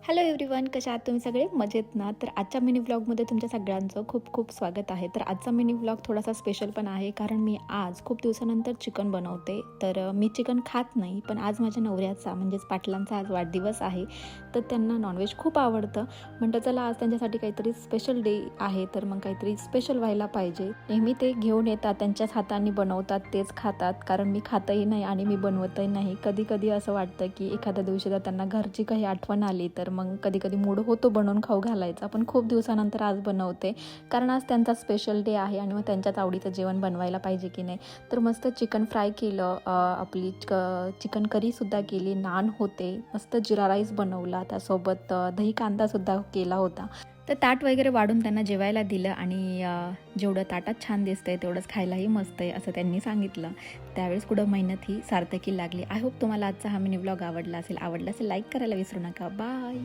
Hello everyone, कशा आहात तुम्ही सगळे? मजेत ना? तर आजच्या मिनी व्लॉगमध्ये तुमच्या सगळ्यांचं खूप खूप स्वागत आहे. तर आजचा मिनी व्लॉग थोडासा स्पेशल पण आहे, कारण मी आज खूप दिवसानंतर चिकन बनवते. तर मी चिकन खात नाही, पण आज माझ्या नवऱ्याचा म्हणजेच पाटलांचा आज वाढदिवस आहे. तर त्यांना नॉनव्हेज खूप आवडतं. म्हणतं चला आज त्यांच्यासाठी काहीतरी स्पेशल डे आहे, तर मग काहीतरी स्पेशल व्हायला पाहिजे. नेहमी ते घेऊन येतात, त्यांच्याच हाताने बनवतात, तेच खातात. कारण मी खातही नाही आणि मी बनवतही नाही. कधी कधी असं वाटतं की एखाद्या दिवशी जर त्यांना घरची काही आठवण आली तर मग कधी कधी मूड होतो बनवून खाऊ घालायचा. पण खूप दिवसानंतर आज बनवते, कारण आज त्यांचा स्पेशल डे आहे आणि मग त्यांच्याच आवडीचं जेवण बनवायला पाहिजे की नाही. तर मस्त चिकन फ्राय केलं, आपली चिकन करीसुद्धा केली, नान होते, मस्त जिरा राईस बनवला, त्यासोबत दही कांदासुद्धा केला होता. तर ताट वगैरे वाढून त्यांना जेवायला दिलं आणि जेवढं ताटात छान दिसतंय तेवढंच खायलाही मस्त आहे असं त्यांनी सांगितलं. त्यावेळेस कुठं मेहनत ही सार्थकी लागली. आय होप तुम्हाला आजचा हा मिनी व्लॉग आवडला असेल लाईक करायला विसरू नका. बाय.